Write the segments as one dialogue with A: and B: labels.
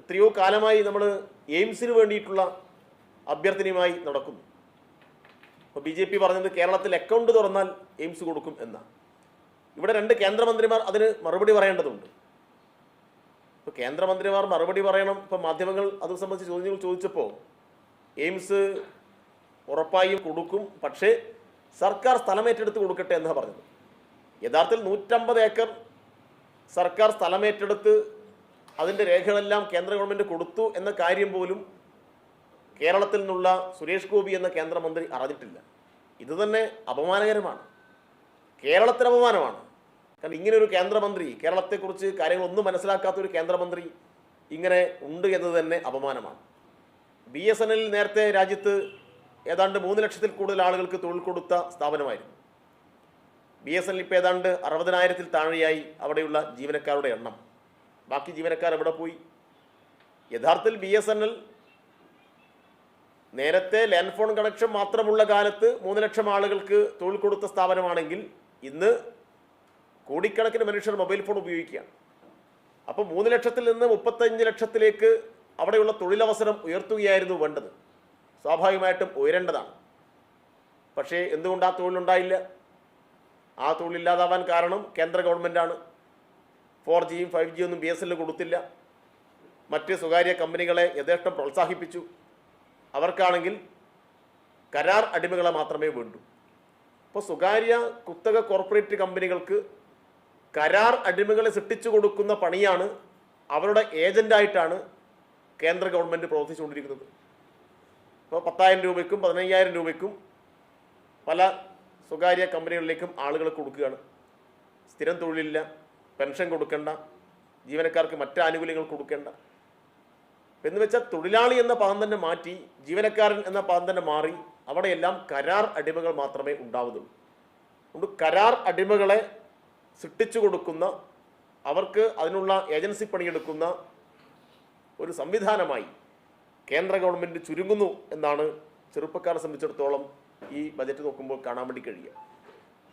A: എത്രയോ കാലമായി നമ്മൾ എയിംസിന് വേണ്ടിയിട്ടുള്ള അഭ്യർത്ഥനയുമായി നടക്കുന്നു. ഇപ്പോൾ BJP പറഞ്ഞത് കേരളത്തിൽ അക്കൗണ്ട് തുറന്നാൽ എയിംസ് കൊടുക്കും എന്നാണ്. ഇവിടെ 2 കേന്ദ്രമന്ത്രിമാർ അതിന് മറുപടി പറയേണ്ടതുണ്ട്. ഇപ്പോൾ കേന്ദ്രമന്ത്രിമാർ മറുപടി പറയണം. ഇപ്പോൾ മാധ്യമങ്ങൾ അത് സംബന്ധിച്ച് ചോദ്യങ്ങൾ ചോദിച്ചപ്പോൾ എയിംസ് ഉറപ്പായും കൊടുക്കും, പക്ഷേ സർക്കാർ സ്ഥലമേറ്റെടുത്ത് കൊടുക്കട്ടെ എന്നാണ് പറഞ്ഞത്. യഥാർത്ഥത്തിൽ 150 ഏക്കർ സർക്കാർ സ്ഥലമേറ്റെടുത്ത് അതിൻ്റെ രേഖകളെല്ലാം കേന്ദ്ര ഗവൺമെൻറ് കൊടുത്തു എന്ന കാര്യം പോലും കേരളത്തിൽ നിന്നുള്ള സുരേഷ് ഗോപി എന്ന കേന്ദ്രമന്ത്രി അറിഞ്ഞിട്ടില്ല. ഇത് തന്നെ അപമാനകരമാണ്, കേരളത്തിന് അപമാനമാണ്. കാരണം ഇങ്ങനൊരു കേന്ദ്രമന്ത്രി, കേരളത്തെക്കുറിച്ച് കാര്യങ്ങളൊന്നും മനസ്സിലാക്കാത്തൊരു കേന്ദ്രമന്ത്രി ഇങ്ങനെ ഉണ്ട് എന്നത് തന്നെ അപമാനമാണ്. BSNL നേരത്തെ രാജ്യത്ത് ഏതാണ്ട് 3 ലക്ഷത്തിൽ കൂടുതൽ ആളുകൾക്ക് തൊഴിൽ കൊടുത്ത സ്ഥാപനമായിരുന്നു. BSNL ഇപ്പോൾ ഏതാണ്ട് 60,000-ൽ താഴെയായി അവിടെയുള്ള ജീവനക്കാരുടെ എണ്ണം. ബാക്കി ജീവനക്കാർ എവിടെ പോയി? യഥാർത്ഥത്തിൽ BSNL നേരത്തെ ലാൻഡ് ഫോൺ കണക്ഷൻ മാത്രമുള്ള കാലത്ത് 3 ലക്ഷം ആളുകൾക്ക് തൊഴിൽ കൊടുത്ത സ്ഥാപനമാണെങ്കിൽ ഇന്ന് കോടിക്കണക്കിന് മനുഷ്യർ മൊബൈൽ ഫോൺ ഉപയോഗിക്കുകയാണ്. അപ്പോൾ 3 ലക്ഷത്തിൽ നിന്ന് 35 ലക്ഷത്തിലേക്ക് അവിടെയുള്ള തൊഴിലവസരം ഉയർത്തുകയായിരുന്നു വേണ്ടത്. സ്വാഭാവികമായിട്ടും ഉയരേണ്ടതാണ്. പക്ഷേ എന്തുകൊണ്ട് ആ തൊഴിലുണ്ടായില്ല? ആ തൊഴിലില്ലാതാവാൻ കാരണം കേന്ദ്ര ഗവൺമെൻറ്റാണ്. 4Gയും 5G ഒന്നും BSNL കൊടുത്തില്ല. മറ്റ് സ്വകാര്യ കമ്പനികളെ യഥേഷ്ടം പ്രോത്സാഹിപ്പിച്ചു. അവർക്കാണെങ്കിൽ കരാർ അടിമകളെ മാത്രമേ വേണ്ടൂ. അപ്പോൾ സ്വകാര്യ കുത്തക കോർപ്പറേറ്റ് കമ്പനികൾക്ക് കരാർ അടിമകളെ സൃഷ്ടിച്ചു കൊടുക്കുന്ന പണിയാണ്, അവരുടെ ഏജൻ്റായിട്ടാണ് കേന്ദ്ര ഗവൺമെൻറ് പ്രവർത്തിച്ചുകൊണ്ടിരിക്കുന്നത്. ഇപ്പോൾ 10,000 രൂപയ്ക്കും 15,000 രൂപയ്ക്കും പല സ്വകാര്യ കമ്പനികളിലേക്കും ആളുകൾ കൊടുക്കുകയാണ്. സ്ഥിരം തൊഴിലില്ല, പെൻഷൻ കൊടുക്കേണ്ട, ജീവനക്കാർക്ക് മറ്റ് ആനുകൂല്യങ്ങൾ കൊടുക്കേണ്ട. എന്ന് വെച്ചാൽ തൊഴിലാളി എന്ന പദം തന്നെ മാറ്റി ജീവനക്കാരൻ എന്ന പദം തന്നെ മാറി അവിടെയെല്ലാം കരാർ അടിമകൾ മാത്രമേ ഉണ്ടാവുന്നുള്ളൂ. അതുകൊണ്ട് കരാർ അടിമകളെ സൃഷ്ടിച്ചു കൊടുക്കുന്ന, അവർക്ക് അതിനുള്ള ഏജൻസി പണിയെടുക്കുന്ന ഒരു സംവിധാനമായി കേന്ദ്ര ഗവൺമെൻറ് ചുരുങ്ങുന്നു എന്നാണ് ചെറുപ്പക്കാരെ സംബന്ധിച്ചിടത്തോളം ഈ ബജറ്റ് നോക്കുമ്പോൾ കാണാൻ വേണ്ടി കഴിയുക.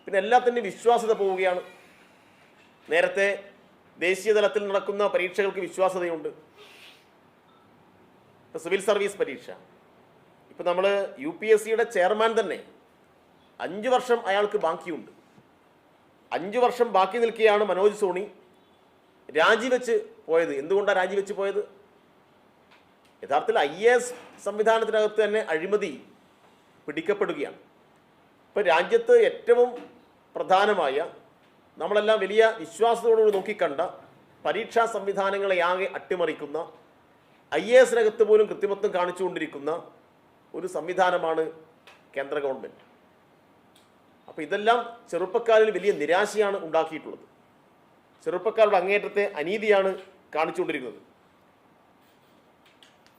A: പിന്നെ എല്ലാത്തിൻ്റെയും വിശ്വാസ്യത പോവുകയാണ്. നേരത്തെ ദേശീയ തലത്തിൽ നടക്കുന്ന പരീക്ഷകൾക്ക് വിശ്വാസ്യതയുണ്ട്. ഇപ്പോൾ സിവിൽ സർവീസ് പരീക്ഷ, ഇപ്പോൾ നമ്മൾ UPSCയുടെ ചെയർമാൻ തന്നെ 5 വർഷം അയാൾക്ക് ബാക്കിയുണ്ട്. 5 വർഷം ബാക്കി നിൽക്കുകയാണ് മനോജ് സോണി രാജിവെച്ച് പോയത്. എന്തുകൊണ്ടാണ് രാജിവെച്ച് പോയത്? യഥാർത്ഥത്തിൽ IAS സംവിധാനത്തിനകത്ത് തന്നെ അഴിമതി പിടിക്കപ്പെടുകയാണ്. ഇപ്പോൾ രാജ്യത്ത് ഏറ്റവും പ്രധാനമായ, നമ്മളെല്ലാം വലിയ വിശ്വാസത്തോടുകൂടി നോക്കിക്കണ്ട പരീക്ഷാ സംവിധാനങ്ങളെ ആകെ അട്ടിമറിക്കുന്ന, IASനകത്ത് പോലും കൃത്രിമത്വം കാണിച്ചുകൊണ്ടിരിക്കുന്ന ഒരു സംവിധാനമാണ് കേന്ദ്ര ഗവൺമെൻറ്. അപ്പോൾ ഇതെല്ലാം ചെറുപ്പക്കാരിൽ വലിയ നിരാശയാണ് ഉണ്ടാക്കിയിട്ടുള്ളത്. ചെറുപ്പക്കാരുടെ അങ്ങേയറ്റത്തെ അനീതിയാണ് കാണിച്ചുകൊണ്ടിരിക്കുന്നത്.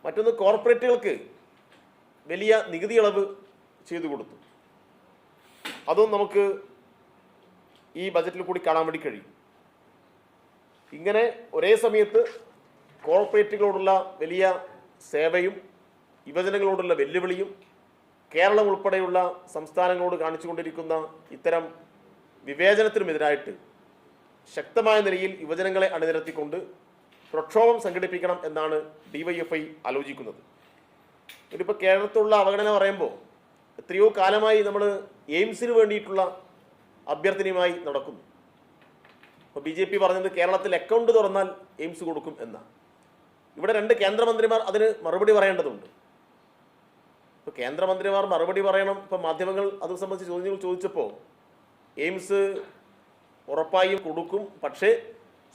A: മറ്റൊന്ന്, കോർപ്പറേറ്റുകൾക്ക് വലിയ നികുതി ഇളവ് ചെയ്തു കൊടുത്തു. അതും നമുക്ക് ഈ ബജറ്റിൽ കൂടി കാണാൻ വേണ്ടി കഴിയും. ഇങ്ങനെ ഒരേ സമയത്ത് കോർപ്പറേറ്റുകളോടുള്ള വലിയ സേവയും യുവജനങ്ങളോടുള്ള വെല്ലുവിളിയും കേരളം ഉൾപ്പെടെയുള്ള സംസ്ഥാനങ്ങളോട് കാണിച്ചുകൊണ്ടിരിക്കുന്ന ഇത്തരം വിവേചനത്തിനുമെതിരായിട്ട് ശക്തമായ നിലയിൽ യുവജനങ്ങളെ അണിനിരത്തിക്കൊണ്ട് പ്രക്ഷോഭം സംഘടിപ്പിക്കണം എന്നാണ് DYFI ആലോചിക്കുന്നത്. ഇതിപ്പോൾ കേരളത്തിലുള്ള അവഗണന പറയുമ്പോൾ എത്രയോ കാലമായി നമ്മൾ എയിംസിന് വേണ്ടിയിട്ടുള്ള അഭ്യർത്ഥനയുമായി നടക്കുന്നു. ഇപ്പോൾ BJP പറഞ്ഞത് കേരളത്തിൽ അക്കൗണ്ട് തുറന്നാൽ എയിംസ് കൊടുക്കും എന്നാണ്. ഇവിടെ 2 കേന്ദ്രമന്ത്രിമാർ അതിന് മറുപടി പറയേണ്ടതുണ്ട്. ഇപ്പോൾ കേന്ദ്രമന്ത്രിമാർ മറുപടി പറയണം. ഇപ്പോൾ മാധ്യമങ്ങൾ അത് സംബന്ധിച്ച് ചോദ്യങ്ങൾ ചോദിച്ചപ്പോൾ എയിംസ് ഉറപ്പായും കൊടുക്കും, പക്ഷേ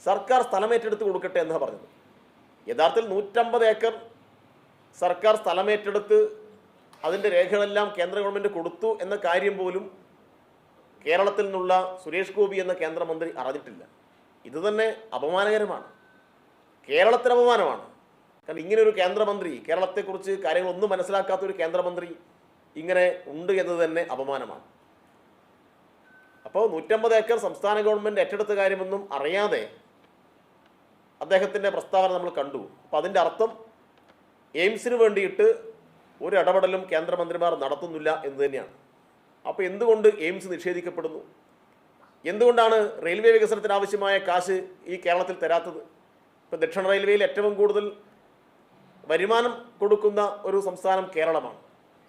A: സർക്കാർ സ്ഥലമേറ്റെടുത്ത് കൊടുക്കട്ടെ എന്നാണ് പറഞ്ഞത്. യഥാർത്ഥത്തിൽ 150 ഏക്കർ സർക്കാർ സ്ഥലമേറ്റെടുത്ത് അതിൻ്റെ രേഖകളെല്ലാം കേന്ദ്ര ഗവൺമെൻറ് കൊടുത്തു എന്ന കാര്യം പോലും കേരളത്തിൽ നിന്നുള്ള സുരേഷ് ഗോപി എന്ന കേന്ദ്രമന്ത്രി അറിഞ്ഞിട്ടില്ല. ഇത് തന്നെ അപമാനകരമാണ്, കേരളത്തിന് അപമാനമാണ്. കാരണം ഇങ്ങനൊരു കേന്ദ്രമന്ത്രി, കേരളത്തെക്കുറിച്ച് കാര്യങ്ങളൊന്നും മനസ്സിലാക്കാത്തൊരു കേന്ദ്രമന്ത്രി ഇങ്ങനെ ഉണ്ട് എന്നത് തന്നെ അപമാനമാണ്. അപ്പോൾ 150 ഏക്കർ സംസ്ഥാന ഗവൺമെൻറ് ഏറ്റെടുത്ത കാര്യമൊന്നും അറിയാതെ അദ്ദേഹത്തിൻ്റെ പ്രസ്താവന നമ്മൾ കണ്ടു. അപ്പോൾ അതിൻ്റെ അർത്ഥം എയിംസിന് വേണ്ടിയിട്ട് ഒരു ഇടപെടലും കേന്ദ്രമന്ത്രിമാർ നടത്തുന്നില്ല എന്ന് തന്നെയാണ്. അപ്പോൾ എന്തുകൊണ്ട് എയിംസ് നിഷേധിക്കപ്പെടുന്നു? എന്തുകൊണ്ടാണ് റെയിൽവേ വികസനത്തിന് ആവശ്യമായ കാശ് ഈ കേരളത്തിൽ തരാത്തത്? ഇപ്പോൾ ദക്ഷിണ റെയിൽവേയിൽ ഏറ്റവും കൂടുതൽ വരുമാനം കൊടുക്കുന്ന ഒരു സംസ്ഥാനം കേരളമാണ്.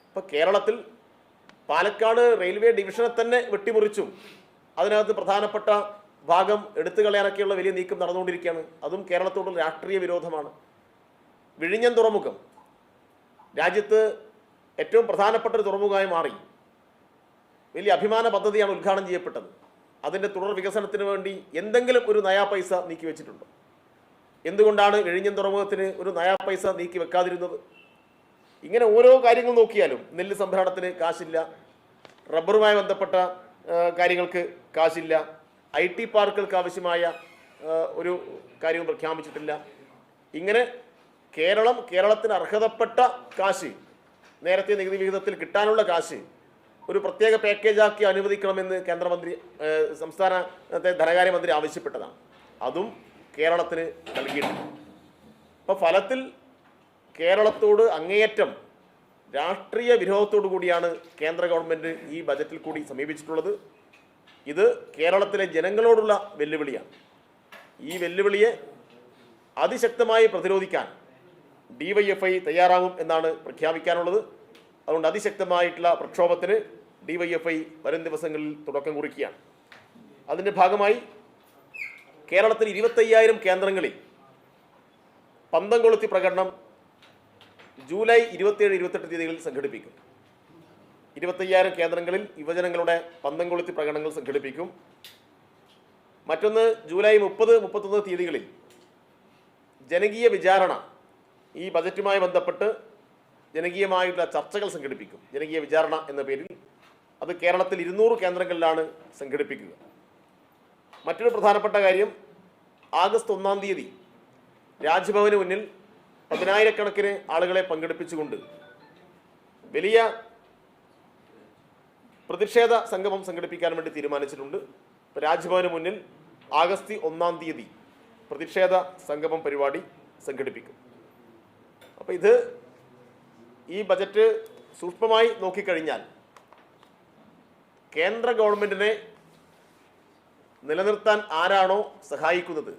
A: അപ്പോൾ കേരളത്തിൽ പാലക്കാട് റെയിൽവേ ഡിവിഷനെ തന്നെ വെട്ടിമുറിച്ചും അതിനകത്ത് പ്രധാനപ്പെട്ട ഭാഗം എടുത്തു കളയാനൊക്കെയുള്ള വലിയ നീക്കം നടന്നുകൊണ്ടിരിക്കുകയാണ്. അതും കേരളത്തോടുള്ള രാഷ്ട്രീയ വിരോധമാണ്. വിഴിഞ്ഞം തുറമുഖം രാജ്യത്ത് ഏറ്റവും പ്രധാനപ്പെട്ട ഒരു തുറമുഖമായി മാറി. വലിയ അഭിമാന പദ്ധതിയാണ് ഉദ്ഘാടനം ചെയ്യപ്പെട്ടത്. അതിൻ്റെ തുടർ വികസനത്തിന് വേണ്ടി എന്തെങ്കിലും ഒരു നയാ പൈസ നീക്കി വെച്ചിട്ടുണ്ടോ? എന്തുകൊണ്ടാണ് വിഴിഞ്ഞം തുറമുഖത്തിന് ഒരു നയാ പൈസ നീക്കി വെക്കാതിരുന്നത്? ഇങ്ങനെ ഓരോ കാര്യങ്ങൾ നോക്കിയാലും നെല്ല് സംഭരണത്തിന് കാശില്ല, റബ്ബറുമായി ബന്ധപ്പെട്ട കാര്യങ്ങൾക്ക് കാശില്ല, IT പാർക്കുകൾക്ക് ആവശ്യമായ ഒരു കാര്യവും പ്രഖ്യാപിച്ചിട്ടില്ല. ഇങ്ങനെ കേരളത്തിന് അർഹതപ്പെട്ട കാശ്, നേരത്തെ നികുതി വിഹിതത്തിൽ കിട്ടാനുള്ള കാശ് ഒരു പ്രത്യേക പാക്കേജാക്കി അനുവദിക്കണമെന്ന് കേന്ദ്രമന്ത്രി സംസ്ഥാനത്തെ ധനകാര്യമന്ത്രി ആവശ്യപ്പെട്ടതാണ്. അതും കേരളത്തിന് നൽകിയിട്ടുണ്ട്. അപ്പോൾ ഫലത്തിൽ കേരളത്തോട് അങ്ങേയറ്റം രാഷ്ട്രീയ വിരോധത്തോടു കൂടിയാണ് കേന്ദ്ര ഗവൺമെൻറ് ഈ ബജറ്റിൽ കൂടി സമീപിച്ചിട്ടുള്ളത്. ഇത് കേരളത്തിലെ ജനങ്ങളോടുള്ള വെല്ലുവിളിയാണ്. ഈ വെല്ലുവിളിയെ അതിശക്തമായി പ്രതിരോധിക്കാൻ DYFI തയ്യാറാകും എന്നാണ് പ്രഖ്യാപിക്കാനുള്ളത്. അതുകൊണ്ട് അതിശക്തമായിട്ടുള്ള പ്രക്ഷോഭത്തിന് DYFI വരും ദിവസങ്ങളിൽ തുടക്കം കുറിക്കുകയാണ്. അതിൻ്റെ ഭാഗമായി കേരളത്തിൽ 25,000 കേന്ദ്രങ്ങളിൽ പന്തം കൊളുത്തി പ്രകടനം ജൂലൈ 27-28 തീയതികളിൽ സംഘടിപ്പിക്കും. 25,000 കേന്ദ്രങ്ങളിൽ യുവജനങ്ങളുടെ പന്തം കൊളുത്തി പ്രകടനങ്ങൾ സംഘടിപ്പിക്കും. മറ്റൊന്ന് ജൂലൈ 30-31 തീയതികളിൽ ജനകീയ വിചാരണ, ഈ ബജറ്റുമായി ബന്ധപ്പെട്ട് ജനകീയമായിട്ടുള്ള ചർച്ചകൾ സംഘടിപ്പിക്കും. ജനകീയ വിചാരണ എന്ന പേരിൽ അത് കേരളത്തിൽ 200 കേന്ദ്രങ്ങളിലാണ് സംഘടിപ്പിക്കുക. മറ്റൊരു പ്രധാനപ്പെട്ട കാര്യം, ആഗസ്റ്റ് 1-ാം തീയതി രാജ്ഭവന് മുന്നിൽ 10,000-കണക്കിന് ആളുകളെ പങ്കെടുപ്പിച്ചുകൊണ്ട് വലിയ പ്രതിഷേധ സംഗമം സംഘടിപ്പിക്കാൻ വേണ്ടി തീരുമാനിച്ചിട്ടുണ്ട്. രാജ്ഭവന് മുന്നിൽ ആഗസ്റ്റ് 1-ാം തീയതി പ്രതിഷേധ സംഗമം പരിപാടി സംഘടിപ്പിക്കും. അപ്പോൾ ഈ ബജറ്റ് സൂക്ഷ്മമായി നോക്കിക്കഴിഞ്ഞാൽ കേന്ദ്ര ഗവൺമെൻറ്റിനെ നിലനിർത്താൻ ആരാണോ സഹായിക്കുന്നത്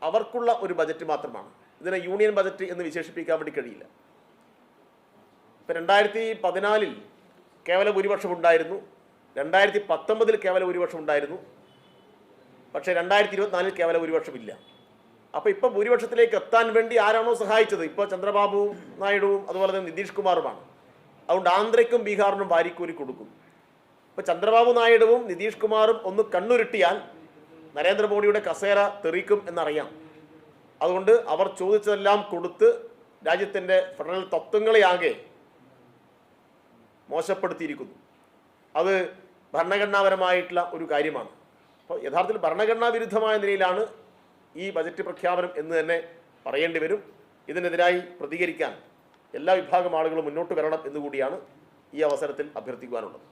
A: അവർക്കുള്ള ഒരു ബജറ്റ് മാത്രമാണ്. ഇതിനെ യൂണിയൻ ബജറ്റ് എന്ന് വിശേഷിപ്പിക്കാൻ വേണ്ടി കഴിയില്ല. ഇപ്പം 2014 കേവല ഭൂരിപക്ഷം ഉണ്ടായിരുന്നു, 2019 കേവല ഭൂരിപക്ഷം ഉണ്ടായിരുന്നു, പക്ഷേ 2024 കേവല ഭൂരിപക്ഷമില്ല. അപ്പോൾ ഇപ്പോൾ ഭൂരിപക്ഷത്തിലേക്ക് എത്താൻ വേണ്ടി ആരാണോ സഹായിച്ചത്, ഇപ്പോൾ ചന്ദ്രബാബു നായിഡുവും അതുപോലെ തന്നെ നിതീഷ് കുമാറുമാണ്. അതുകൊണ്ട് ആന്ധ്രയ്ക്കും ബീഹാറിനും വാരിക്കൂരി കൊടുക്കും. ഇപ്പോൾ ചന്ദ്രബാബു നായിഡുവും നിതീഷ് കുമാറും ഒന്ന് കണ്ണുരുട്ടിയാൽ നരേന്ദ്രമോദിയുടെ കസേര തെറിക്കും എന്നറിയാം. അതുകൊണ്ട് അവർ ചോദിച്ചതെല്ലാം കൊടുത്ത് രാജ്യത്തിൻ്റെ ഫെഡറൽ തത്വങ്ങളെയാകെ മോശപ്പെടുത്തിയിരിക്കുന്നു. അത് ഭരണഘടനാപരമായിട്ടുള്ള ഒരു കാര്യമാണ്. അപ്പോൾ യഥാർത്ഥത്തിൽ ഭരണഘടനാ വിരുദ്ധമായ നിലയിലാണ് ഈ ബജറ്റ് പ്രഖ്യാപനം എന്ന് തന്നെ പറയേണ്ടി വരും. ഇതിനെതിരായി പ്രതികരിക്കാൻ എല്ലാ വിഭാഗം ആളുകളും മുന്നോട്ട് വരണം എന്നുകൂടിയാണ് ഈ അവസരത്തിൽ അഭ്യർത്ഥിക്കുവാനുള്ളത്.